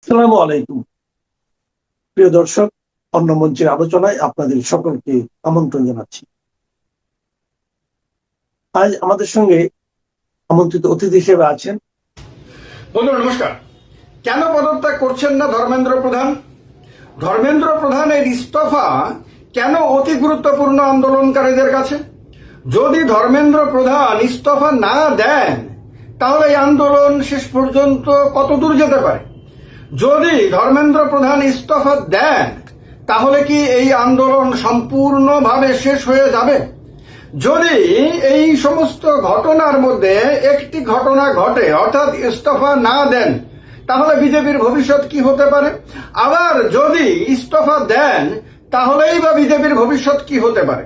আসসালামু আলাইকুম। প্রিয় দর্শক, অন্য মঞ্চের আলোচনায় আপনাদের সকলকে আমন্ত্রণ জানাচ্ছি। আজ আমাদের সঙ্গে আমন্ত্রিত অতিথি হিসেবে আছেন। বন্ধুরা নমস্কার। কেন পদত্যাগ করছেন না ধর্মেন্দ্র প্রধান? ধর্মেন্দ্র প্রধানের ইস্তফা কেন অতি গুরুত্বপূর্ণ আন্দোলনকারীদের কাছে? যদি ধর্মেন্দ্র প্রধান ইস্তফা না দেন তাহলে এই আন্দোলন শেষ পর্যন্ত কত দূর যেতে পারে? যদি ধর্মেন্দ্র প্রধান ইস্তফা দেন তাহলে কি এই আন্দোলন সম্পূর্ণভাবে শেষ হয়ে যাবে? যদি এই সমস্ত ঘটনার মধ্যে একটি ঘটনা ঘটে, অর্থাৎ ইস্তফা না দেন, তাহলে বিজেপির ভবিষ্যৎ কি হতে পারে? আবার যদি ইস্তফা দেন তাহলেই বা বিজেপির ভবিষ্যৎ কি হতে পারে?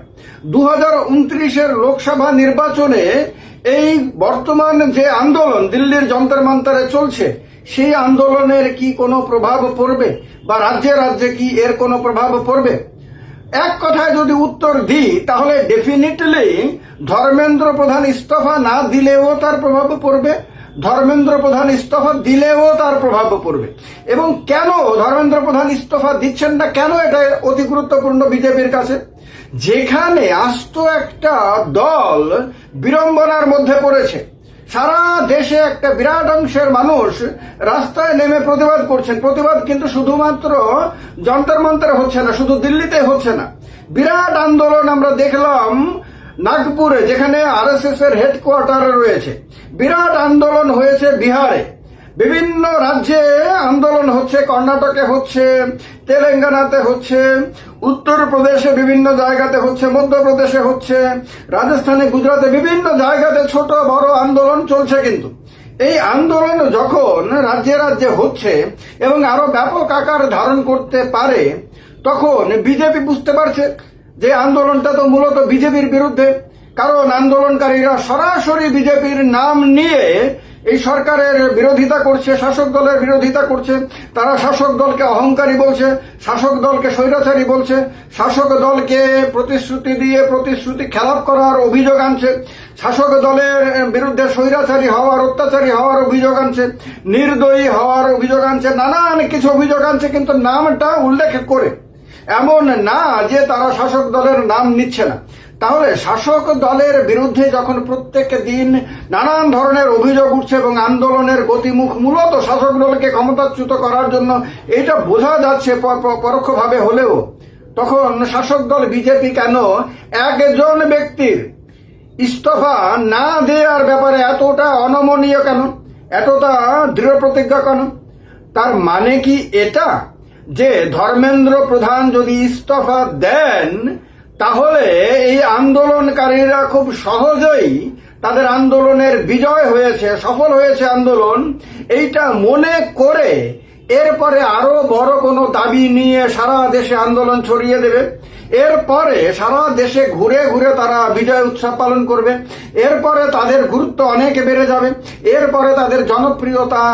2029-এর লোকসভা নির্বাচনে এই বর্তমান যে আন্দোলন দিল্লির যন্তর মন্তরে চলছে, সেই আন্দোলনের কি কোনো প্রভাব পড়বে, বা রাজ্যে রাজ্যে কি এর কোনো প্রভাব পড়বে? এক কথায় যদি উত্তর দিই তাহলে ডেফিনেটলি ধর্মেন্দ্র প্রধান ইস্তফা না দিলেও তার প্রভাব পড়বে, ধর্মেন্দ্র প্রধান ইস্তফা দিলেও তার প্রভাব পড়বে। এবং কেন ধর্মেন্দ্র প্রধান ইস্তফা দিচ্ছেন না, কেন এটা অতি গুরুত্বপূর্ণ বিজেপির কাছে? যেখানে আস্ত একটা দল বিড়ম্বনার মধ্যে পড়েছে, সারা দেশে একটা বিরাট অংশের মানুষ রাস্তায় নেমে প্রতিবাদ করছেন। প্রতিবাদ কিন্তু শুধুমাত্র যন্তর মন্তরে হচ্ছে না, শুধু দিল্লিতে হচ্ছে না, বিরাট আন্দোলন আমরা দেখলাম নাগপুরে, যেখানে আরএসএস এর হেডকোয়ার্টার রয়েছে। বিরাট আন্দোলন হয়েছে বিহারে, বিভিন্ন রাজ্যে আন্দোলন হচ্ছে, কর্ণাটকে হচ্ছে, তেলেঙ্গানাতে হচ্ছে, উত্তরপ্রদেশে বিভিন্ন জায়গাতে হচ্ছে, মধ্যপ্রদেশে হচ্ছে, রাজস্থানে, গুজরাটে বিভিন্ন জায়গাতে ছোট বড় আন্দোলন চলছে। কিন্তু এই আন্দোলন যখন রাজ্যে রাজ্যে হচ্ছে এবং আরো ব্যাপক আকার ধারণ করতে পারে, তখন বিজেপি বুঝতে পারছে যে আন্দোলনটা তো মূলত বিজেপির বিরুদ্ধে। কারণ আন্দোলনকারীরা সরাসরি বিজেপির নাম নিয়ে এই সরকারের বিরোধিতা করছে, শাসক দলের বিরোধিতা করছে। তারা শাসক দলকে অহংকারী বলছে, শাসক দলকে স্বৈরাচারী বলছে, শাসক দলকে প্রতিশ্রুতি দিয়ে প্রতিশ্রুতি খেলাপ করার অভিযোগ আনছে, শাসক দলের বিরুদ্ধে স্বৈরাচারী হওয়ার, অত্যাচারী হওয়ার অভিযোগ আনছে, নির্দয়ী হওয়ার অভিযোগ আনছে, নানান কিছু অভিযোগ আনছে, কিন্তু নামটা উল্লেখ করে। এমন না যে তারা শাসক দলের নাম নিচ্ছে না। তাহলে শাসক দলের বিরুদ্ধে যখন প্রত্যেক দিন নানান ধরনের অভিযোগ উঠছে এবং আন্দোলনের গতিমুখ মূলত শাসক দলকে ক্ষমতাচ্যুত করার জন্য, এটা বোঝা যাচ্ছে পরোক্ষভাবে হলেও, তখন শাসক দল বিজেপি কেন একজন ব্যক্তির ইস্তফা না দেওয়ার ব্যাপারে এতটা অনমনীয় কেন, এতটা দৃঢ় প্রতিজ্ঞা কেন? তার মানে কি এটা যে ধর্মেন্দ্র প্রধান যদি ইস্তফা দেন তাহলে এই আন্দোলনকারীরা খুব সহজেই তাদের আন্দোলনের বিজয় হয়েছে, সফল হয়েছে আন্দোলন, এইটা মনে করে এরপরে আরো বড় কোনো দাবি নিয়ে সারা দেশে আন্দোলন ছড়িয়ে দেবে? এরপরে সারা দেশে ঘুরে ঘুরে তারা বিজয় উৎসব পালন করবে, এরপরে তাদের গুরুত্ব অনেক বেড়ে যাবে, এরপরে তাদের জনপ্রিয়তা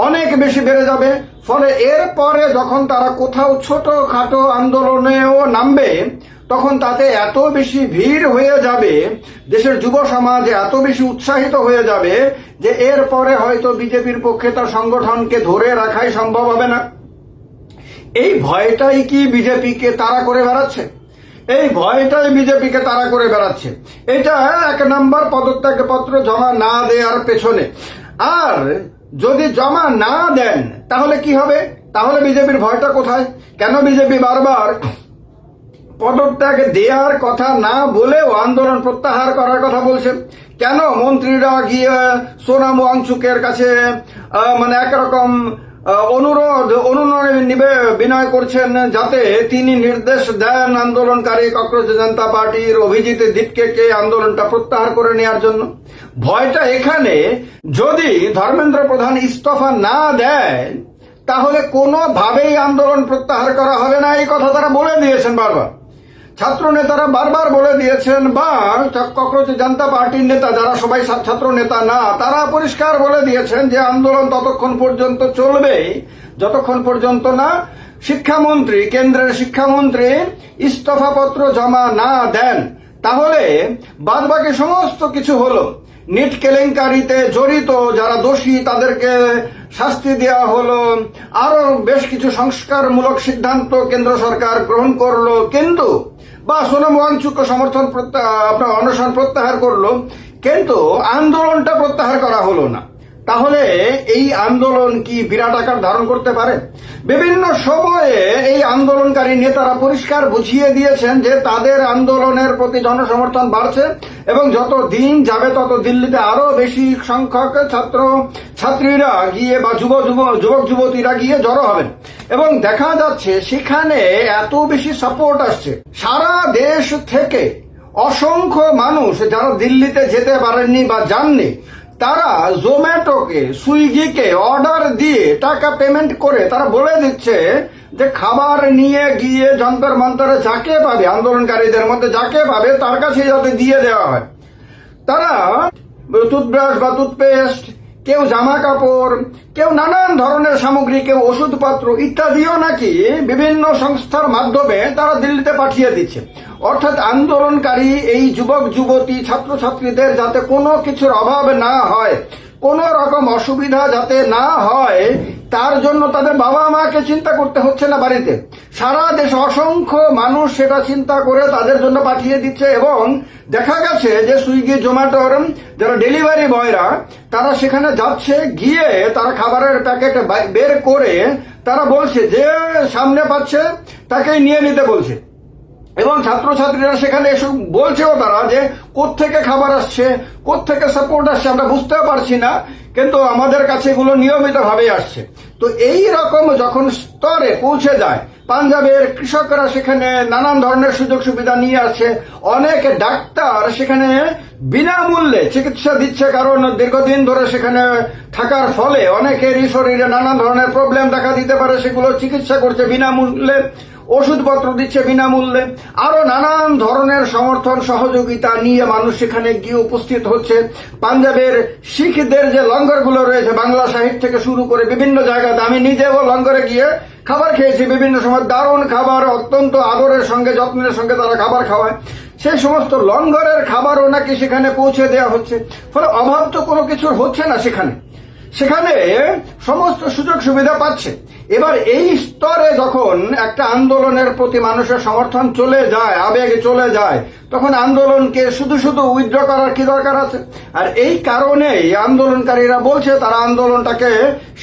অনেক বেশি বেড়ে যাবে। ফলে এরপরে যখন তারা কোথাও ছোটখাটো আন্দোলনেও নামবে, তখন তাতে এত বেশি ভিড় হয়ে যাবে, দেশের যুব সমাজ এত বেশি উৎসাহিত হয়ে যাবে যে এরপরে হয়তো বিজেপির পক্ষে তার সংগঠনকে ধরে রাখাই সম্ভব হবে না। এই ভয়টাই কি বিজেপিকে তাড়া করে বেড়াচ্ছে? এই ভয়টাই বিজেপিকে তাড়া করে বেড়াচ্ছে। এটা এক নাম্বার পদত্যাগ পত্র জমা না দেওয়ার পেছনে। আর যদি জমা না দেন তাহলে কি হবে? তাহলে বিজেপির ভয়টা কোথায়? কেন বিজেপি বারবার পদত্যাগ দেওয়ার কথা না বলেও আন্দোলন প্রত্যাহার করার কথা বলছে? কেন মন্ত্রীরা গিয়ে সোনাম ওয়াংচুকের কাছে মানে একরকম অনুনয় বিনয় করছেন যাতে তিনি নির্দেশ দেন আন্দোলনকারী ককরোচ জনতা পার্টির অভিজিৎ দীপকে আন্দোলনটা প্রত্যাহার করে নেওয়ার জন্য? ভয়টা এখানে, যদি ধর্মেন্দ্র প্রধান ইস্তফা না দেয় তাহলে কোনোভাবেই আন্দোলন প্রত্যাহার করা হবে না, এই কথা তারা বলে দিয়েছেন বারবার। ছাত্র নেতারা বারবার বলে দিয়েছেন, বা ককরোচ জনতা পার্টির নেতা যারা সবাই ছাত্র নেতা না, তারা পরিষ্কার বলে দিয়েছেন যে আন্দোলন ততক্ষণ পর্যন্ত চলবে যতক্ষণ পর্যন্ত না শিক্ষামন্ত্রী, কেন্দ্রের শিক্ষামন্ত্রী ইস্তফাপত্র জমা না দেন। তাহলে বাদবাকি সমস্ত কিছু হলো। নিট কেলেঙ্কারিতে জড়িত যারা দোষী তাদেরকে শাস্তি দেওয়া হলো, আরো বেশ কিছু সংস্কারমূলক সিদ্ধান্ত কেন্দ্র সরকার গ্রহণ করলো, কিন্তু বা সোনাম ওয়াংচুককে সমর্থন আপনার অনশন প্রত্যাহার করলো, কিন্তু আন্দোলনটা প্রত্যাহার করা হলো না। তাহলে এই আন্দোলন কি বিরাট আকার ধারণ করতে পারে? বিভিন্ন সময়ে এই আন্দোলনকারী নেতারা পরিষ্কার বুঝিয়ে দিয়েছেন যে তাদের আন্দোলনের প্রতি জনসমর্থন বাড়ছে এবং যত দিন যাবে তত দিল্লিতে আরো বেশি সংখ্যক ছাত্রীরা গিয়ে বা যুবক যুবতীরা গিয়ে জড়ো হবেন এবং দেখা যাচ্ছে সেখানে এত বেশি সাপোর্ট আসছে সারা দেশ থেকে। অসংখ্য মানুষ যারা দিল্লিতে যেতে পারেননি বা যাননি, তারা জোম্যাটোকে, সুইগিকে অর্ডার দিয়ে টাকা পেমেন্ট করে তারা বলে দিচ্ছে যে খাবার নিয়ে গিয়ে যন্তর মন্তরে যাকে পাবে, আন্দোলনকারীদের মধ্যে যাকে পাবে তার কাছে যাতে দিয়ে দেওয়া হয়। তারা টুথব্রাশ বা টুথপেস্ট, কেউ জামা কাপড়, কেউ নানান ধরনের সামগ্রী, কেউ ওষুধপত্র ইত্যাদিও নাকি বিভিন্ন সংস্থার মাধ্যমে তারা দিল্লিতে পাঠিয়ে দিচ্ছে। অর্থাৎ আন্দোলনকারী এই যুবক যুবতী ছাত্রছাত্রীদের যাতে কোনো কিছুর অভাব না হয়, কোনো রকম অসুবিধা যাতে না হয়, তার জন্য তাদের বাবা মাকে চিন্তা করতে হচ্ছে না বাড়িতে। সারা দেশে অসংখ্য মানুষ সেটা চিন্তা করে তাদের জন্য পাঠিয়ে দিচ্ছে এবং দেখা গেছে যে সুইগি জোম্যাটোর যারা ডেলিভারি বয়রা তারা সেখানে যাচ্ছে, গিয়ে তারা খাবারের প্যাকেট বের করে তারা বলছে যে সামনে পাচ্ছে তাকেই নিয়ে নিতে বলছে এবং ছাত্রছাত্রীরা সেখানে এসে বলছেও তারা যে কোত্থেকে খাবার আসছে, কোত্থেকে সাপোর্ট আসছে আমরা বুঝতেও পারছি না, কিন্তু আমাদের কাছে এগুলো নিয়মিতভাবে আসছে। তো এই রকম যখন স্তরে পৌঁছে যায়, পাঞ্জাবের কৃষকরা সেখানে নানান ধরনের সুযোগ সুবিধা নিয়ে আসছে, অনেক ডাক্তার সেখানে বিনামূল্যে চিকিৎসা দিচ্ছে, কারণ দীর্ঘদিন ধরে সেখানে থাকার ফলে অনেকেরই শরীরে নানান ধরনের প্রবলেম দেখা দিতে পারে, সেগুলো চিকিৎসা করছে বিনামূল্যে, ওষুধপত্র দিচ্ছে বিনামূল্যে, আরো নানান ধরনের সমর্থন সহযোগিতা নিয়ে মানুষ সেখানে গিয়ে উপস্থিত হচ্ছে। পাঞ্জাবের শিখদের যে লঙ্গরগুলো রয়েছে, বাংলা সাহিদ থেকে শুরু করে বিভিন্ন জায়গাতে, আমি নিজেও লঙ্গরে গিয়ে খাবার খেয়েছি বিভিন্ন সময়, দারুণ খাবার, অত্যন্ত আদরের সঙ্গে যত্নের সঙ্গে তারা খাবার খাওয়ায়। সেই সমস্ত লঙ্গরের খাবারও নাকি সেখানে পৌঁছে দেওয়া হচ্ছে, ফলে অভাব তো কোনো কিছুর হচ্ছে না সেখানে সমস্ত সুযোগ সুবিধা পাচ্ছে। এবার এই স্তরে যখন একটা আন্দোলনের প্রতি মানুষের সমর্থন চলে যায়, আবেগ চলে যায়, তখন আন্দোলনকে শুধু শুধু উইথড্র করার কি দরকার আছে? আর এই কারণেই আন্দোলনকারীরা বলছে তারা আন্দোলনটাকে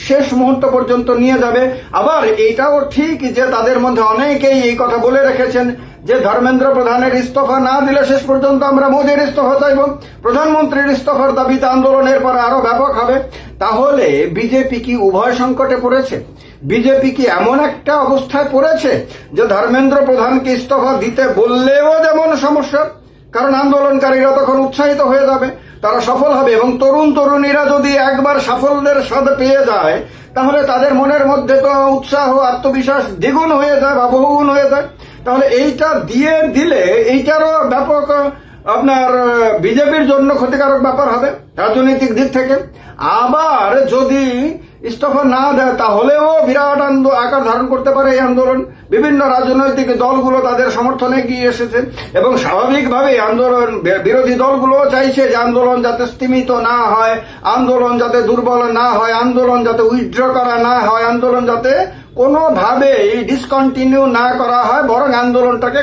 শেষ মুহূর্ত পর্যন্ত নিয়ে যাবে। আবার এইটাও ঠিক যে তাদের মধ্যে অনেকেই এই কথা বলে রেখেছেন যে ধর্মেন্দ্র প্রধানের ইস্তফা না দিলে শেষ পর্যন্ত আমরা মোদীর ইস্তফা চাইব, প্রধানমন্ত্রীর ইস্তফার দাবিতে আন্দোলনের পর আরো ব্যাপক হবে। তাহলে বিজেপি কি উভয় সংকটে পড়েছে? বিজেপি কি এমন একটা অবস্থায় পড়েছে যে ধর্মেন্দ্র প্রধানকে ইস্তফা দিতে বললেও যেমন সমস্যা, কারণ আন্দোলনকারীরা তখন উৎসাহিত হয়ে যাবে, তারা সফল হবে এবং তরুণীরা যদি একবার সাফল্যের স্বাদ পেয়ে যায় তাহলে তাদের মনের মধ্যে তো উৎসাহ, আত্মবিশ্বাস দ্বিগুণ হয়ে যায় বা বহুগুণ হয়ে যায়। তাহলে এইটা দিয়ে দিলে এইটারও ব্যাপক আপনার বিজেপির জন্য ক্ষতিকারক ব্যাপার হবে রাজনৈতিক দিক থেকে। আবার যদি ইস্তফা না দেয় তাহলেও বিরাট আকার ধারণ করতে পারে এই আন্দোলন। বিভিন্ন রাজনৈতিক দলগুলো তাদের সমর্থনে গিয়ে এসেছে এবং স্বাভাবিকভাবে আন্দোলন বিরোধী দলগুলো চাইছে যে আন্দোলন যাতে স্তীমিত না হয়, আন্দোলন যাতে দুর্বল না হয়, আন্দোলন যাতে উইথড্র করা না হয়, আন্দোলন যাতে কোনোভাবেই ডিসকন্টিনিউ না করা হয়, বরং আন্দোলনটাকে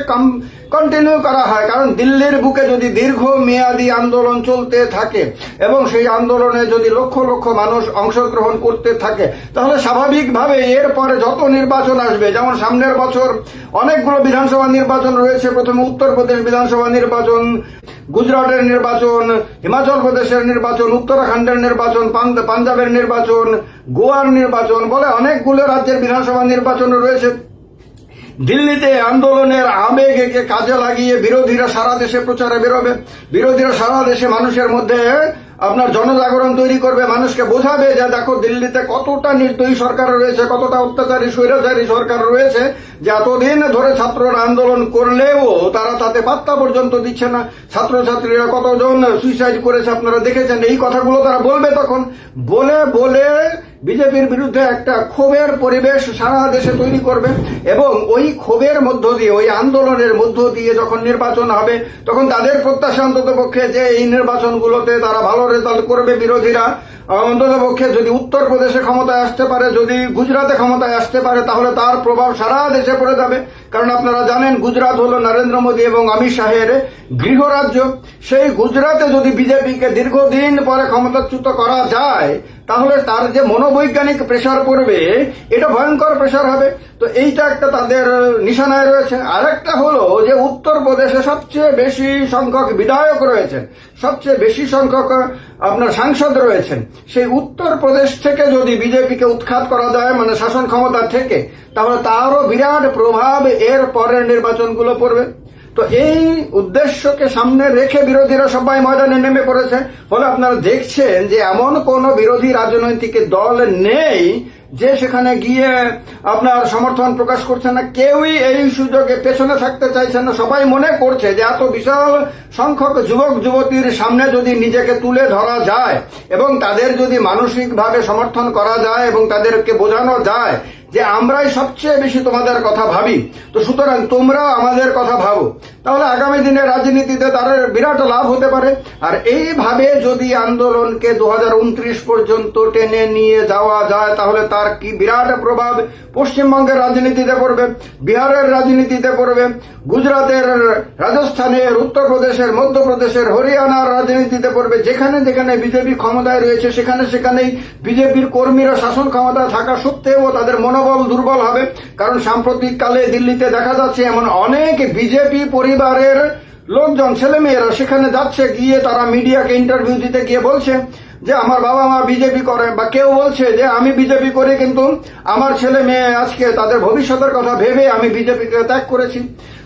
কন্টিনিউ করা হয়। কারণ দিল্লির বুকে যদি দীর্ঘ মেয়াদী আন্দোলন চলতে থাকে এবং সেই আন্দোলনে যদি লক্ষ লক্ষ মানুষ অংশগ্রহণ করতে থাকে তাহলে স্বাভাবিকভাবে এরপরে যত নির্বাচন আসবে, যেমন সামনের বছর অনেকগুলো বিধানসভা নির্বাচন রয়েছে, প্রথমে উত্তরপ্রদেশ বিধানসভা নির্বাচন, গুজরাটের নির্বাচন, হিমাচল প্রদেশের নির্বাচন, উত্তরাখণ্ডের নির্বাচন, পাঞ্জাবের নির্বাচন, গোয়ার নির্বাচন, বলে অনেকগুলো রাজ্যের বিধানসভা নির্বাচন রয়েছে। দিল্লিতে আন্দোলনের আবেগকে কাজে লাগিয়ে বিরোধীরা সারা দেশে প্রচারে বেরোবে, বিরোধীরা সারা দেশে মানুষের মধ্যে আপনার জনজাগরণ তৈরি করবে, মানুষকে বোঝাবে যে দেখো দিল্লিতে কতটা নির্দয়ী সরকার রয়েছে, কতটা অত্যাচারী স্বৈরাচারী সরকার রয়েছে, যে এতদিন ধরে ছাত্ররা আন্দোলন করলেও তারা তাতে পাত্তা পর্যন্ত দিচ্ছে না, ছাত্রছাত্রীরা কতজন সুইসাইড করেছে আপনারা দেখেছেন। এই কথাগুলো তারা বলবে, তখন বলে বলে বিজেপির বিরুদ্ধে একটা ক্ষোভের পরিবেশ সারা দেশে তৈরি করবে এবং ওই ক্ষোভের মধ্য দিয়ে, ওই আন্দোলনের মধ্য দিয়ে যখন নির্বাচন হবে তখন তাদের প্রত্যাশা অন্তত পক্ষে যে এই নির্বাচনগুলোতে তারা ভালো রেজাল্ট করবে বিরোধীরা, অন্ততপক্ষে যদি উত্তরপ্রদেশে ক্ষমতায় আসতে পারে, যদি গুজরাটে ক্ষমতায় আসতে পারে, তাহলে তার প্রভাব সারা দেশে পড়ে যাবে। কারণ আপনারা জানেন গুজরাট হলো নরেন্দ্র মোদী এবং অমিত শাহের গৃহরাজ্য। সেই গুজরাটে যদি বিজেপিকে দীর্ঘদিন পরে ক্ষমতাচ্যুত করা যায়, তাহলে তার যে মনোবৈজ্ঞানিক প্রেসার পড়বে, এটা ভয়ঙ্কর প্রেসার হবে। তো এইটা একটা তাদের নিশানায় রয়েছে। আরেকটা হলো যে উত্তরপ্রদেশে সবচেয়ে বেশি সংখ্যক বিধায়ক রয়েছেন, সবচেয়ে বেশি সংখ্যক আপনার সাংসদ রয়েছেন। সেই উত্তরপ্রদেশ থেকে যদি বিজেপিকে উৎখাত করা যায়, মানে শাসন ক্ষমতা থেকে, তাহলে তারও বিরাট প্রভাব এর পরের নির্বাচনগুলো পড়বে। তো এই উদ্দেশ্যকে সামনে রেখে বিরোধীরা সবাই ময়দানে নেমে পড়েছে। ফলে আপনারা দেখছেন যে এমন কোন বিরোধী রাজনৈতিক দল নেই যে সেখানে গিয়ে আপনার সমর্থন প্রকাশ করছে না। কেউই এই সুযোগে পেছনে থাকতে চাইছে না। সবাই মনে করছে যে এত বিশাল সংখ্যক যুবক যুবতীর সামনে যদি নিজেকে তুলে ধরা যায় এবং তাদের যদি মানসিকভাবে সমর্থন করা যায় এবং তাদেরকে বোঝানো যায় যে আমরাই সবচেয়ে বেশি তোমাদের কথা ভাবি, তো সুতরাং তোমরাও আমাদের কথা ভাবো, তাহলে আগামী দিনে রাজনীতিতে তাদের বিরাট লাভ হতে পারে। আর এইভাবে যদি আন্দোলনকে 2029 পর্যন্ত টেনে নিয়ে যাওয়া যায়, তাহলে তার কি বিরাট প্রভাব পশ্চিমবঙ্গের রাজনীতিতে পড়বে, বিহারের রাজনীতিতে পড়বে, গুজরাটের, রাজস্থানের, উত্তরপ্রদেশের, মধ্যপ্রদেশের, হরিয়ানার রাজনীতিতে পড়বে। যেখানে যেখানে বিজেপি ক্ষমতায় রয়েছে সেখানে সেখানেই বিজেপির কর্মীরা শাসন ক্ষমতায় থাকা সত্ত্বেও তাদের মনোবল দুর্বল হবে। কারণ সাম্প্রতিক কালে দিল্লিতে দেখা যাচ্ছে এমন অনেক বিজেপি পরিবারের লোকজন, ছেলেমেয়েরা সেখানে যাচ্ছে, গিয়ে তারা মিডিয়াকে ইন্টারভিউ দিতে গিয়ে বলছে যে আমার বাবা মা বিজেপি করে, বা কেউ বলছে যে আমি বিজেপি করি কিন্তু আমার ছেলে মেয়ে আজকে তাদের ভবিষ্যতের কথা ভেবে আমি বিজেপিকে ত্যাগ করেছি।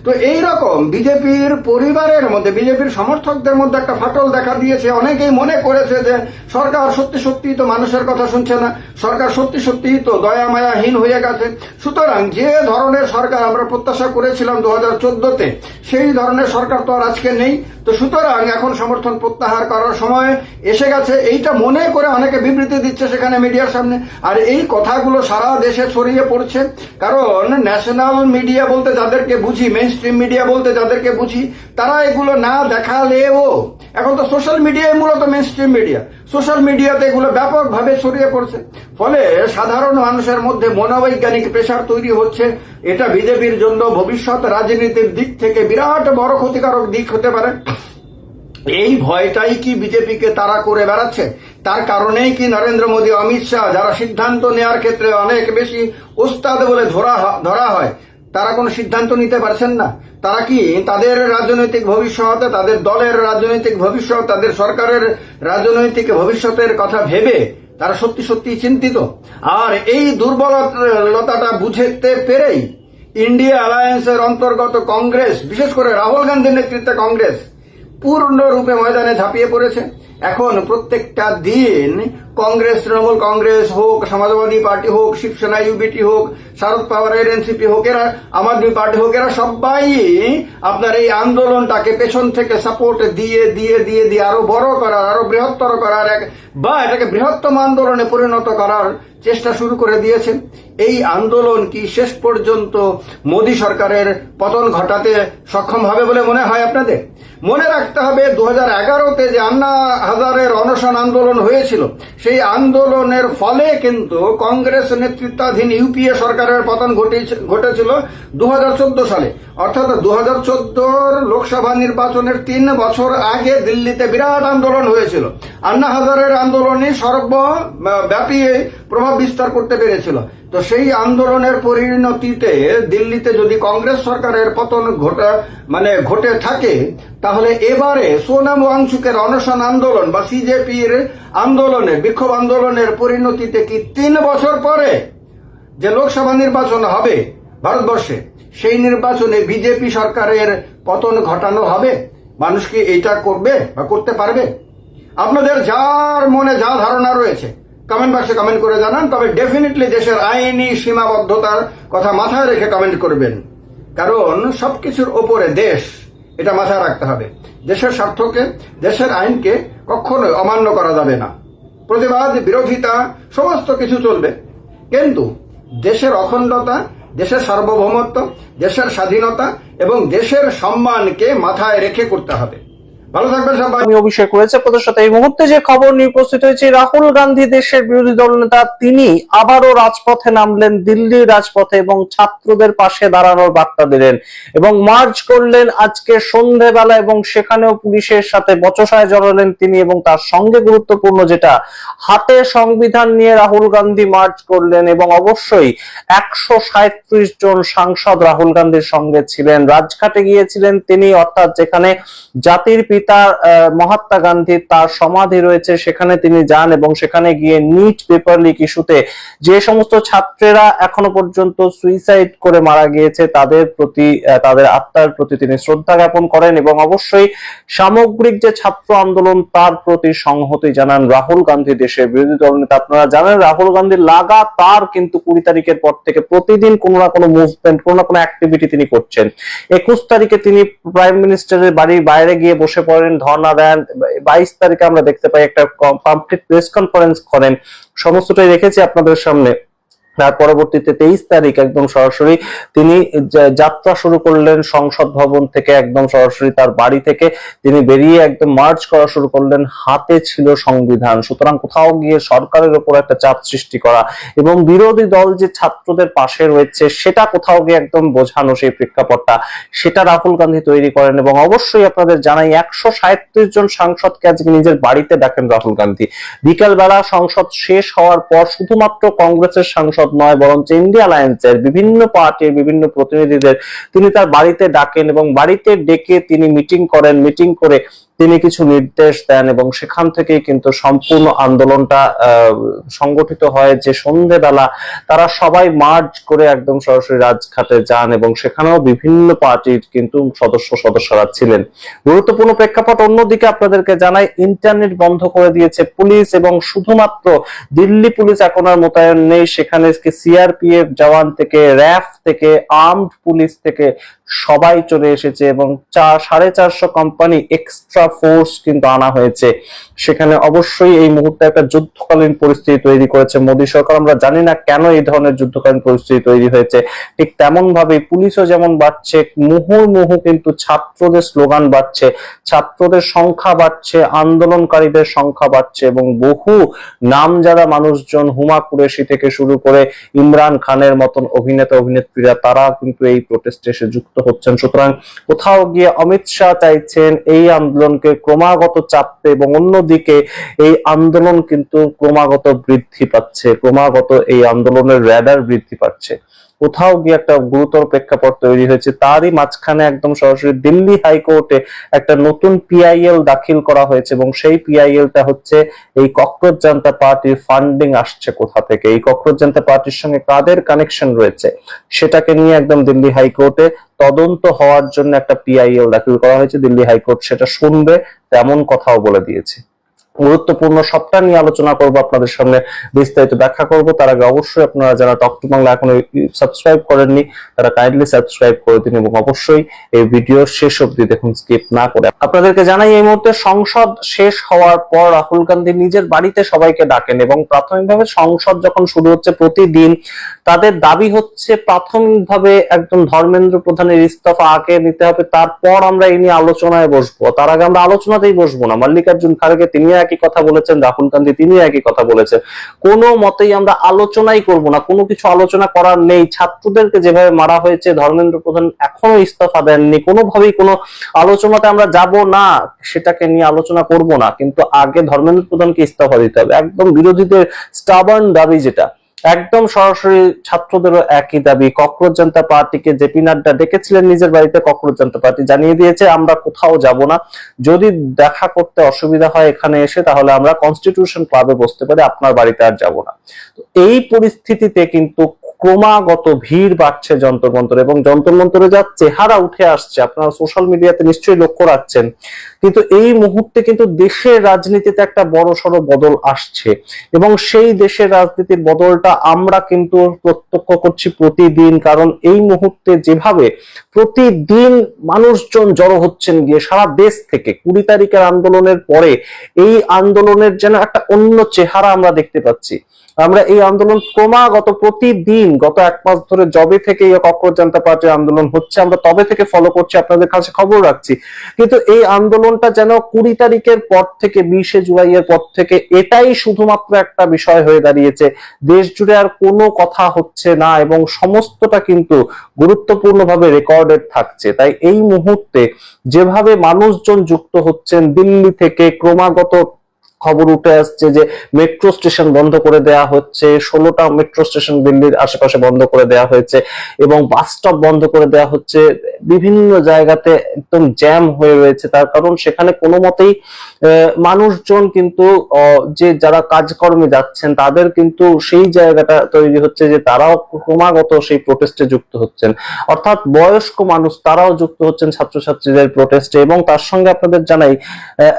তো এইরকম বিজেপির পরিবারের মধ্যে, বিজেপির সমর্থকদের মধ্যে একটা ফাটল দেখা দিয়েছে। অনেকেই মনে করেছে যে সরকার সত্যি সত্যি তো মানুষের কথা শুনছে না, সরকার সত্যি সত্যি তো দয়া মায়াহীন হয়ে গেছে। সুতরাং যে ধরনের সরকার আমরা প্রত্যাশা করেছিলাম 2014-তে, সেই ধরনের সরকার তো আর আজকে নেই। তো সুতরাং এখন সমর্থন প্রত্যাহার করার সময় এসে গেছে, এইটা মনে করে অনেকে বিবৃতি দিচ্ছে সেখানে মিডিয়ার সামনে। আর এই কথাগুলো সারা দেশে ছড়িয়ে পড়ছে। কারণ ন্যাশনাল মিডিয়া বলতে যাদেরকে বুঝি, মেইন স্ট্রিম মিডিয়া বলতে যাদেরকে বুঝি, তারা এগুলো না দেখালেও এখন তো সোশ্যাল মিডিয়ায় মূলত মেইন স্ট্রিম মিডিয়া, সোশ্যাল মিডিয়াতে এগুলো ব্যাপকভাবে ছড়িয়ে পড়ছে। ফলে সাধারণ মানুষের মধ্যে মনোবৈজ্ঞানিক প্রেসার তৈরি হচ্ছে। এটা বিজেপির জন্য ভবিষ্যৎ রাজনীতির দিক থেকে বিরাট বড় ক্ষতিকারক দিক হতে পারে। এই ভয়টাই কি বিজেপিকে তারা করে বেড়াচ্ছে? তার কারণেই কি নরেন্দ্র মোদী, অমিত শাহ, যারা সিদ্ধান্ত নেওয়ার ক্ষেত্রে অনেক বেশি ওস্তাদ বলে ধরা হয়, তারা কোনো সিদ্ধান্ত নিতে পারছেন না? তারা কি তাদের রাজনৈতিক ভবিষ্যৎ, তাদের দলের রাজনৈতিক ভবিষ্যৎ, তাদের সরকারের রাজনৈতিক ভবিষ্যতের কথা ভেবে তারা সত্যি সত্যি চিন্তিত? আর এই দুর্বলতাটা বুঝতে পেরেই ইন্ডিয়া অ্যালায়েন্সের অন্তর্গত কংগ্রেস, বিশেষ করে রাহুল গান্ধীর নেতৃত্বে কংগ্রেস পূর্ণরূপে ময়দানে ঝাঁপিয়ে পড়েছে। এখন প্রত্যেকটা দিন কংগ্রেস, তৃণমূল কংগ্রেস হোক, সমাজবাদী পার্টি হোক, শিবসেনা ইউবিটি হোক, শারদ পাওয়ারের এনসিপি হোক, এরা আম আদমি পার্টি হোক, এরা সবাই আপনার এই আন্দোলনটাকে পেছন থেকে সাপোর্ট দিয়ে দিয়ে দিয়ে দিয়ে আরো বড় করার, আরো বৃহত্তর করার, বা এটাকে বৃহত্তম আন্দোলনে পরিণত করার চেষ্টা শুরু করে দিয়েছে। এই আন্দোলন কি শেষ পর্যন্ত মোদী সরকারের পতন ঘটাতে সক্ষম হবে বলে মনে হয় আপনাদের? মনে রাখতে হবে 2011-তে যে আন্না হাজারের অনশন আন্দোলন হয়েছিল, সেই আন্দোলনের ফলে কিন্তু কংগ্রেস নেতৃত্বাধীন ইউপিএ সরকারের পতন ঘটেছিল 2014 সালে। অর্থাৎ 2014 লোকসভা নির্বাচনের 3 বছর আগে দিল্লিতে বিরাট আন্দোলন হয়েছিল। আন্না হাজারের আন্দোলনই সর্বব্যাপী প্রভাব বিস্তার করতে পেরেছিল। তো সেই আন্দোলনের পরিণতিতে দিল্লিতে যদি কংগ্রেস সরকারের পতন ঘটে থাকে, তাহলে এবারে সোনাম ওয়াংচুকের অনশন আন্দোলন বা সিজেপির আন্দোলনে, বিক্ষোভ আন্দোলনের পরিণতিতে কি 3 বছর পরে যে লোকসভা নির্বাচন হবে ভারতবর্ষে, সেই নির্বাচনে বিজেপি সরকারের পতন ঘটানো হবে? মানুষ কি এইটা করবে বা করতে পারবে? আপনাদের যার মনে যা ধারণা রয়েছে কমেন্ট বক্সে কমেন্ট করে জানান। তবে ডেফিনেটলি দেশের আইনি সীমাবদ্ধতার কথা মাথায় রেখে কমেন্ট করবেন, কারণ সবকিছুর ওপরে দেশ, এটা মাথায় রাখতে হবে। দেশের স্বার্থকে, দেশের আইনকে কখনোই অমান্য করা যাবে না। প্রতিবাদ, বিরোধিতা সমস্ত কিছু চলবে, কিন্তু দেশের অখণ্ডতা, দেশের সার্বভৌমত্ব, দেশের স্বাধীনতা এবং দেশের সম্মানকে মাথায় রেখে করতে হবে। ভালো থাকবেন সবাই। আমি অভিষেক রয়েছে আপনাদের সাথে। এই মুহূর্তে যে খবর নিয়ে উপস্থিত হয়েছে, রাহুল গান্ধী দেশের বিরোধী দলনেতা, তিনি আবারও রাজপথে নামলেন, দিল্লির রাজপথে, এবং ছাত্রদের পাশে দাঁড়ানোর বার্তা দিলেন এবং মার্চ করলেন আজকে সন্ধ্যেবেলা, এবং সেখানেও পুলিশের সাথে বচসায় জড়ালেন তিনি। এবং তার সঙ্গে গুরুত্বপূর্ণ যেটা, হাতে সংবিধান নিয়ে রাহুল গান্ধী মার্চ করলেন, এবং অবশ্যই 137 জন সাংসদ রাহুল গান্ধীর সঙ্গে ছিলেন। রাজঘাটে গিয়েছিলেন তিনি, অর্থাৎ যেখানে জাতির পিতা মহাত্মা গান্ধীর তার সমাধি রয়েছে, সেখানে তিনি যান এবং সেখানে গিয়ে নিট পেপার লিক ইস্যুতে যে সমস্ত ছাত্রেরা এখনো পর্যন্ত সুইসাইড করে মারা গিয়েছে তাদের প্রতি, তাদের আত্মার প্রতি তিনি শ্রদ্ধা জ্ঞাপন করেন, এবং অবশ্যই সামগ্রিক যে ছাত্র আন্দোলন তার প্রতি সংহতি জানান রাহুল গান্ধী, দেশের বিরোধী দলনেতা। আপনারা জানেন রাহুল গান্ধী লাগাতার কিন্তু 20 তারিখের পর থেকে প্রতিদিন কোনো না কোনো মুভমেন্ট, কোনো না কোনো অ্যাক্টিভিটি তিনি করছেন। 21 তারিখে তিনি প্রাইম মিনিস্টারের বাড়ির বাইরে গিয়ে বসে পড়েন, ধর্ণা দেন। 22 তারিখে আমরা দেখতে পাই একটা কমপ্লিট প্রেস কনফারেন্স করেন, সমস্তটাই রেখেছি আপনাদের সামনে। তার পরবর্তীতে 23 তারিখ একদম সরাসরি তিনি যাত্রা শুরু করলেন সংসদ ভবন থেকে, একদম সরাসরি তার বাড়ি থেকে তিনি বেরিয়ে একদম মার্চ করা শুরু করলেন। হাতে ছিল সংবিধান। সুতরাং কোথাও গিয়ে সরকারের উপর একটা চাপ সৃষ্টি করা এবং বিরোধী দল যে ছাত্রদের পাশে রয়েছে সেটা কোথাও গিয়ে একদম বোঝানো, সেই প্রেক্ষাপটটা সেটা রাহুল গান্ধী তৈরি করেন। এবং অবশ্যই আপনাদের জানাই 137 জন সাংসদকে আজকে নিজের বাড়িতে ডাকেন রাহুল গান্ধী। বিকাল বেলা সংসদ শেষ হওয়ার পর শুধুমাত্র কংগ্রেসের সাংসদ নয়, বরঞ্চ ইন্ডিয়া অ্যালায়েন্সের বিভিন্ন পার্টির বিভিন্ন প্রতিনিধিদের তিনি তার বাড়িতে ডাকেন এবং বাড়িতে ডেকে তিনি মিটিং করেন। মিটিং করে তিনি কিছু নির্দেশ দেন এবং সেখান থেকেই কিন্তু সম্পূর্ণ আন্দোলনটা সংগঠিত হয়, যে সন্ধ্যেবেলা তারা সবাই মার্চ করে একদম সরাসরি রাজঘাটে যান এবং সেখানেও বিভিন্ন পার্টির কিন্তু সদস্যরা ছিলেন। গুরুত্বপূর্ণ প্রেক্ষাপট অন্যদিকে আপনাদেরকে জানাই, ইন্টারনেট বন্ধ করে দিয়েছে পুলিশ এবং শুধুমাত্র দিল্লি পুলিশ এখন আর মোতায়েন নেই। সেখানে সিআরপিএফ জওয়ান থেকে, র্যাফ থেকে, আর্মড পুলিশ থেকে সবাই চলে এসেছে এবং 450 কোম্পানি এক্সট্রা ফোর্স কিন্তু আনা হয়েছে সেখানে। অবশ্যই এই মুহূর্তে একটা যুদ্ধকালীন পরিস্থিতি তৈরি করেছে মোদী সরকার। আমরা জানি না কেন এই ধরনের যুদ্ধকালীন পরিস্থিতি তৈরি হয়েছে, ঠিক তেমন ভাবে পুলিশও যেমন বাড়ছে, মুহুর্মুহু কিন্তু ছাত্রদের স্লোগান বাড়ছে, ছাত্রদের সংখ্যা বাড়ছে, আন্দোলনকারীদের সংখ্যা বাড়ছে এবং বহু নামজাদা মানুষজন, হুমা কুরেশি থেকে শুরু করে ইমরান খানের মতন অভিনেতা অভিনেত্রীরা, তারা কিন্তু এই প্রোটেস্টে এসে যুক্ত হচ্ছেন। সুতরাং কোথাও গিয়ে অমিত শাহ চাইছেন এই আন্দোলনকে ক্রমাগত চাপতে এবং অন্যদিকে এই আন্দোলন কিন্তু ক্রমাগত বৃদ্ধি পাচ্ছে, ক্রমাগত এই আন্দোলনের র্যাডার বৃদ্ধি পাচ্ছে। কোথাও গিয়ে একটা গুরুতর প্রেক্ষাপট তৈরি হয়েছে। তারই মাঝখানে একদম সরাসরি দিল্লি হাইকোর্টে একটা নতুন পিআইএল দাখিল করা হয়েছে এবং সেই পিআইএলটা হচ্ছে এই ককরোচ জনতা পার্টির ফান্ডিং আসছে কোথা থেকে, এই ককরোচ জনতা পার্টির সঙ্গে কাদের কানেকশন রয়েছে সেটাকে নিয়ে একদম দিল্লি হাইকোর্টে তদন্ত হওয়ার জন্য একটা পিআইএল দাখিল করা হয়েছে। দিল্লি হাইকোর্ট সেটা শুনবে তেমন কথাও বলে দিয়েছে। গুরুত্বপূর্ণ সবটা নিয়ে আলোচনা করব, আপনাদের সামনে বিস্তারিত ব্যাখ্যা করব। তার আগে অবশ্যই আপনারা যারা টক টু বাংলা এখনো সাবস্ক্রাইব করেননি তারা কাইন্ডলি সাবস্ক্রাইব করে দিন এবং অবশ্যই এই ভিডিও শেষ অবধি দেখুন, স্কিপ না করে। আপনাদেরকে জানাই এই মুহূর্তে সংসদ শেষ হওয়ার পর রাহুল গান্ধী নিজের বাড়িতে সবাইকে ডাকেন এবং প্রাথমিকভাবে সংসদ যখন শুরু হচ্ছে প্রতিদিন তাদের দাবি হচ্ছে প্রাথমিকভাবে একদম ধর্মেন্দ্র প্রধানের ইস্তফা আগে নিতে হবে, তারপর আমরা এই নিয়ে আলোচনায় বসবো। তার আগে আমরা আলোচনাতেই বসবো না। মল্লিকার্জুন খাড়গে তিনি একই কথা বলেছেন, রাহুল গান্ধী তিনি একই কথা বলেছেন। কোনো মতেই আমরা আলোচনাই করব না, কোনো কিছু আলোচনা করার নেই। ছাত্রদেরকে যেভাবে মারা হয়েছে, ধর্মেন্দ্র প্রধান এখনো ইস্তফা দেননি, কোনোভাবেই কোনো আলোচনাতে আমরা যাব না, সেটাকে নিয়ে আলোচনা করব না। কিন্তু আগে ধর্মেন্দ্র প্রধানকে ইস্তফা দিতে হবে, একদম বিরোধীদের স্টাবার্ন দাবি যেটা, একদম সরাসরি ছাত্রদেরও একই দাবি। ককরোচ জনতা পার্টিকে জেপি নাড্ডা ডেকেছিলেন নিজের বাড়িতে, ককরোচ জনতা পার্টি জানিয়ে দিয়েছে আমরা কোথাও যাব না, যদি দেখা করতে অসুবিধা হয় এখানে এসে তাহলে আমরা কনস্টিটিউশন ক্লাবে বসতে পারি, আপনার বাড়িতে আর যাব না। এই পরিস্থিতিতে কিন্তু ক্রমাগত ভিড় বাড়ছে যন্তর মন্তর এবং যন্তর মন্তরে যা চেহারা উঠে আসছে আপনারা সোশ্যাল মিডিয়াতে নিশ্চয়ই লক্ষ্য রাখছেন। কিন্তু এই মুহূর্তে কিন্তু দেশের রাজনীতিতে একটা বড় সড়ো বদল আসছে এবং সেই দেশের রাজনীতির বদলটা আমরা কিন্তু প্রত্যক্ষ করছি প্রতিদিন। কারণ এই মুহূর্তে যেভাবে প্রতিদিন মানুষজন জড়ো হচ্ছেন গিয়ে সারা দেশ থেকে, 20 তারিখের আন্দোলনের পরে এই আন্দোলনের যেন একটা অন্য চেহারা আমরা দেখতে পাচ্ছি। আমরা এই আন্দোলন ক্রমাগত প্রতিদিন গত 1 মাস ধরে জবে থেকে ককরোচ জনতা পার্টির আন্দোলন হচ্ছে আমরা তবে থেকে ফলো করছি, আপনাদের কাছে খবর রাখছি। কিন্তু এই আন্দোলন আন্দোলনটা যেন 20 তারিখের পর থেকে 20শে জুলাইয়ের পর থেকে এটাই শুধুমাত্র একটা বিষয় হয়ে দাঁড়িয়েছে। দেশ জুড়ে আর কোনো কথা হচ্ছে না এবং সমস্তটা কিন্তু গুরুত্বপূর্ণভাবে রেকর্ডেড থাকছে। তাই এই মুহূর্তে যেভাবে মানুষজন যুক্ত হচ্ছেন, দিল্লি থেকে ক্রমাগত খবর উঠে আসছে যে মেট্রো স্টেশন বন্ধ করে দেওয়া হচ্ছে, 16টা মেট্রো স্টেশন দিল্লির আশেপাশে বন্ধ করে দেওয়া হয়েছে এবং বাস স্টপ বন্ধ করে দেওয়া হচ্ছে। বিভিন্ন জায়গাতে একদম জ্যাম হয়ে রয়েছে, তার কারণ সেখানে কোনো মতেই মানুষজন কিন্তু যে যারা কাজকর্মে যাচ্ছেন তাদের কিন্তু সেই জায়গাটা তৈরি হচ্ছে যে তারাও ক্রমাগত সেই প্রোটেস্টে যুক্ত হচ্ছেন, অর্থাৎ বয়স্ক মানুষ তারাও যুক্ত হচ্ছেন ছাত্রছাত্রীদের প্রোটেস্টে। এবং তার সঙ্গে আপনাদের জানাই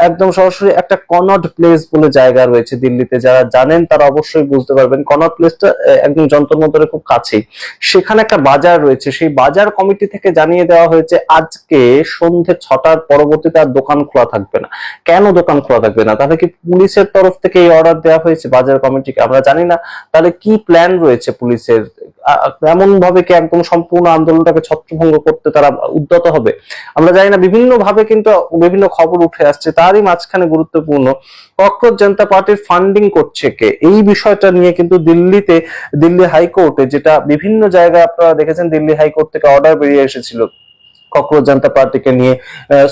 একদম সরাসরি একটা কনট প্লেস বলে জায়গা রয়েছে দিল্লিতে, যারা জানেন তারা অবশ্যই বুঝতে পারবেন। কনট প্লেসটা একদম যন্তর মন্তরের খুব কাছেই, সেখানে একটা বাজার রয়েছে। সেই বাজার কমিটি থেকে জানিয়ে দেওয়া হয়েছে আজকে সন্ধ্যে 6টার পরবর্তীতে আর দোকান খোলা থাকবে না। কেন দোকান খোলা থাকবে না? তাহলে কি পুলিশের তরফ থেকে এই অর্ডার দেওয়া হয়েছে বাজার কমিটিকে? আমরা জানি না। তাহলে কি প্ল্যান রয়েছে পুলিশের? এমন ভাবে কি একদম সম্পূর্ণ আন্দোলনটাকে ছত্রভঙ্গ করতে তারা উদ্যত হবে? আমরা জানি না। বিভিন্ন ভাবে কিন্তু বিভিন্ন খবর উঠে আসছে। তারই মাঝখানে গুরুত্বপূর্ণ, ককরোচ জনতা পার্টির ফান্ডিং করছে কে, এই বিষয়টা নিয়ে কিন্তু দিল্লি হাইকোর্টে, যেটা বিভিন্ন জায়গায় আপনারা দেখেছেন, দিল্লি হাইকোর্ট থেকে অর্ডার বেরিয়ে এসেছিল ককরোচ জনতা পার্টিকে নিয়ে,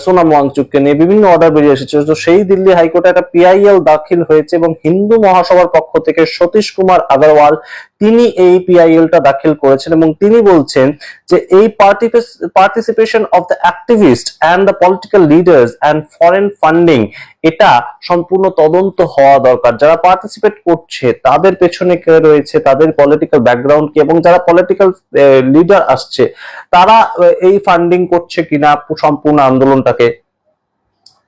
সোনাম ওয়াংচুককে নিয়ে বিভিন্ন অর্ডার বেরিয়ে এসেছে। তো সেই দিল্লি হাইকোর্টে একটা পিআইএল দাখিল হয়েছে এবং হিন্দু মহাসভার পক্ষ থেকে সতীশ কুমার আগরওয়াল তিনি এই পিআইএলটা দাখিল করেছেন এবং তিনি বলছেন যে এই participation of the activist and the political leaders and foreign funding, এটা সম্পূর্ণ তদন্ত হওয়া দরকার। যারা পার্টিসিপেট করছে তাদের পেছনে কে রয়েছে, তাদের পলিটিক্যাল ব্যাকগ্রাউন্ড কি, এবং যারা পলিটিক্যাল লিডার আসছে তারা এই ফান্ডিং করছে কিনা সম্পূর্ণ আন্দোলনটাকে।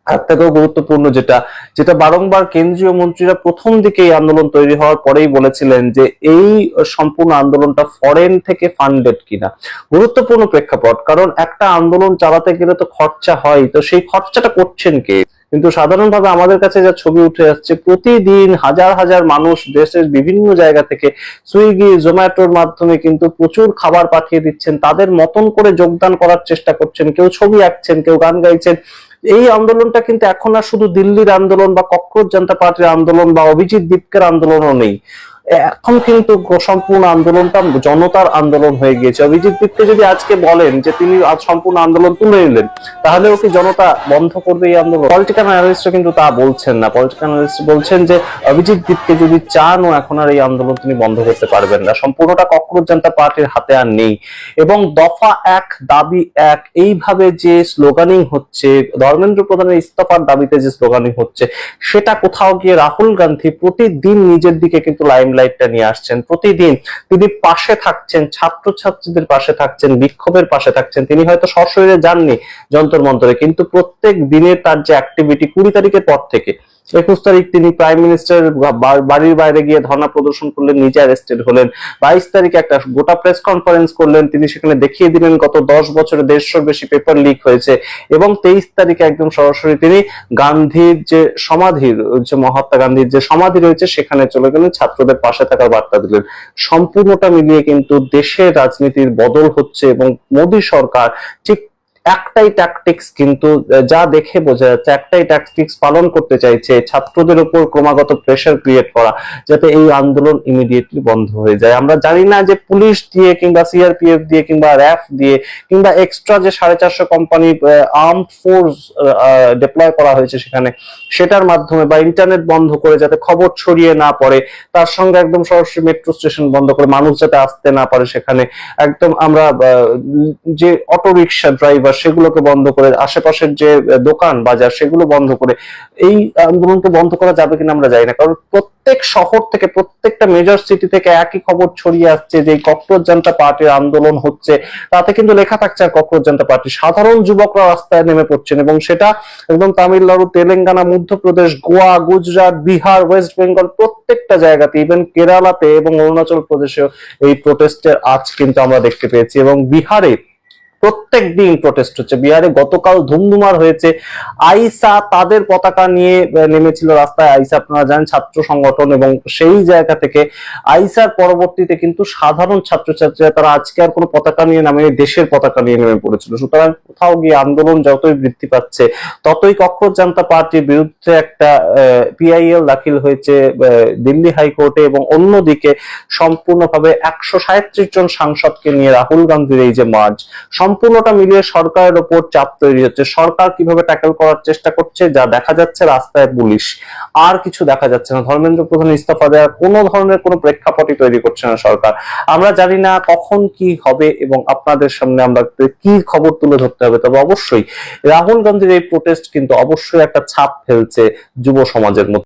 তার থেকেও গুরুত্বপূর্ণ যেটা যেটা বারংবার কেন্দ্রীয় মন্ত্রীরা প্রথম দিকে এই আন্দোলন তৈরি হওয়ার পরেই বলেছিলেন যে এই সম্পূর্ণ আন্দোলনটা ফরেন থেকে ফান্ডেড কিনা। গুরুত্বপূর্ণ প্রেক্ষাপট, কারণ একটা আন্দোলন চালাতে গেলে তো খরচা হয়, তো সেই খরচাটা করছেন কে? কিন্তু সাধারণভাবে আমাদের কাছে যা ছবি উঠে আসছে, প্রতিদিন হাজার হাজার মানুষ দেশের বিভিন্ন জায়গা থেকে সুইগি জোম্যাটোর মাধ্যমে কিন্তু প্রচুর খাবার পাঠিয়ে দিচ্ছেন, তাদের মতন করে যোগদান করার চেষ্টা করছেন, কেউ ছবি আঁকছেন, কেউ গান গাইছেন। এই আন্দোলনটা কিন্তু এখন আর শুধু দিল্লির আন্দোলন বা ককরোচ জনতা পার্টির আন্দোলন বা অভিজিৎ দীপকের আন্দোলনও নেই। এখন কিন্তু সম্পূর্ণ আন্দোলনটা জনতার আন্দোলন হয়ে গিয়েছে। অভিজিৎ দীপকে যদি আজকে বলেন যে তিনি আজ সম্পূর্ণ আন্দোলন তুলে নিলেন, তাহলেও কি জনতা বন্ধ করবে এই আন্দোলন? পলিটিক্যাল অ্যানালিস্টরা কিন্তু তা বলছেন না। পলিটিক্যাল অ্যানালিস্ট বলছেন যে অভিজিৎ দীপকে যদি চান ও এখন আর এই আন্দোলন তিনি বন্ধ করতে পারবেন না। সম্পূর্ণটা ককরোচ জনতা পার্টির হাতে আর নেই। এবং দফা এক দাবি এক, এইভাবে যে স্লোগানিং হচ্ছে, ধর্মেন্দ্র প্রধানের ইস্তফার দাবিতে যে স্লোগানিং হচ্ছে, সেটা কোথাও গিয়ে রাহুল গান্ধী প্রতিদিন নিজের দিকে কিন্তু লাইটটা নিয়ে আসছেন। প্রতিদিন তিনি পাশে থাকছেন, ছাত্রছাত্রীদের পাশে থাকছেন, বিক্ষোভের পাশে থাকছেন। তিনি হয়তো সশরীরে যাননি যন্তর মন্তরে, কিন্তু প্রত্যেক দিনের তার যে অ্যাক্টিভিটি, 20 তারিখের পর থেকে 21 তারিখ তিনি প্রাইম মিনিস্টার বাড়ির বাইরে গিয়ে ধর্ণা প্রদর্শন করলেন, নিজে অ্যারেস্টেড হলেন। 22 তারিখে একটা গোটা প্রেস কনফারেন্স করলেন, তিনি সেখানে দেখিয়ে দিলেন গত 10 বছরে 150-র বেশি পেপার লিক হয়েছে। এবং 23 তারিখে একদম সরাসরি তিনি গান্ধীর যে সমাধির, যে মহাত্মা গান্ধীর যে সমাধি রয়েছে সেখানে চলে গেলেন, ছাত্রদের পাশে থাকার বার্তা দিলেন। সম্পূর্ণটা মিলিয়ে কিন্তু দেশের রাজনীতির বদল হচ্ছে এবং মোদী সরকার ঠিক একটাই ট্যাকটিক্স, কিন্তু যা দেখে বোঝা যাচ্ছে একটাই ট্যাকটিক্স পালন করতে চাইছে, ছাত্রদের উপর ক্রমাগত প্রেসার ক্রিয়েট করা, যাতে এই আন্দোলন ইমিডিয়েটলি বন্ধ হয়ে যায়। আমরা জানি না যে পুলিশ দিয়ে কিংবা সিআরপিএফ দিয়ে কিংবা র্যাফ দিয়ে কিংবা এক্সট্রা যে 450 কোম্পানি আর্মড ফোর্স ডিপ্লয় করা হয়েছে সেখানে, সেটার মাধ্যমে বা ইন্টারনেট বন্ধ করে যাতে খবর ছড়িয়ে না পড়ে, তার সঙ্গে একদম সরাসরি মেট্রো স্টেশন বন্ধ করে মানুষ যাতে আসতে না পারে সেখানে, একদম আমরা যে অটো রিক্সা ড্রাইভার সেগুলোকে বন্ধ করে, আশেপাশের যে দোকান বাজার সেগুলো বন্ধ করে এই আন্দোলনকে বন্ধ করা যাবে কিনা আমরা জানি না। কারণ প্রত্যেক শহর থেকে, প্রত্যেকটা মেজর সিটি থেকে একই খবর ছড়িয়ে আসছে যে ককরোচ জনতা পার্টির আন্দোলন হচ্ছে। তাতে কিন্তু লেখা থাকছে আর ককরোচ জনতা পার্টি, সাধারণ যুবকরা রাস্তায় নেমে পড়ছেন এবং সেটা একদম তামিলনাড়ু, তেলেঙ্গানা, মধ্যপ্রদেশ, গোয়া, গুজরাট, বিহার, ওয়েস্ট বেঙ্গল প্রত্যেকটা জায়গাতে, ইভেন কেরালাতে এবং অরুণাচল প্রদেশেও এই প্রোটেস্টের আজ কিন্তু আমরা দেখতে পেয়েছি। এবং বিহারে প্রত্যেক দিন প্রোটেস্ট হচ্ছে। বিহারে গতকাল ধুমধুমার হয়েছে, আইসা তাদের পতাকা নিয়ে নেমেছিল রাস্তায়। আইসা আপনারা জানেন ছাত্র সংগঠন, এবং সেই জায়গা থেকে আইসার পরবর্তীতে কিন্তু সাধারণ ছাত্রছাত্রীরা তারা আজকে আর কোনো পতাকা নিয়ে নামে দেশের পতাকা নিয়ে নেমে পড়েছিল। সুতরাং কোথাও গিয়ে আন্দোলন যতই বৃদ্ধি পাচ্ছে ততই কক্রোচ জনতা পার্টির বিরুদ্ধে একটা পিআইএল দাখিল হয়েছে দিল্লি হাইকোর্টে, এবং অন্যদিকে সম্পূর্ণভাবে 137 জন সাংসদকে নিয়ে রাহুল গান্ধীর এই যে মার্চ, সম্পূর্ণটা মিলিয়ে সরকারের ওপর চাপ তৈরি হচ্ছে। সরকার কিভাবে ট্যাকল করার চেষ্টা করছে, যা দেখা যাচ্ছে রাস্তায় পুলিশ, আর কিছু দেখা যাচ্ছে না। ধর্মেন্দ্র প্রধান ইস্তফা দেওয়ার কোনো ধরনের কোনো প্রেক্ষাপটই তৈরি করছে না সরকার। আমরা জানি না কখন কি হবে, এবং আপনাদের সামনে আমরা কি খবর তুলে ধরতে হবে। তবে অবশ্যই রাহুল গান্ধীর এই প্রোটেস্ট কিন্তু অবশ্যই একটা ছাপ ফেলছে যুব সমাজের মধ্যে।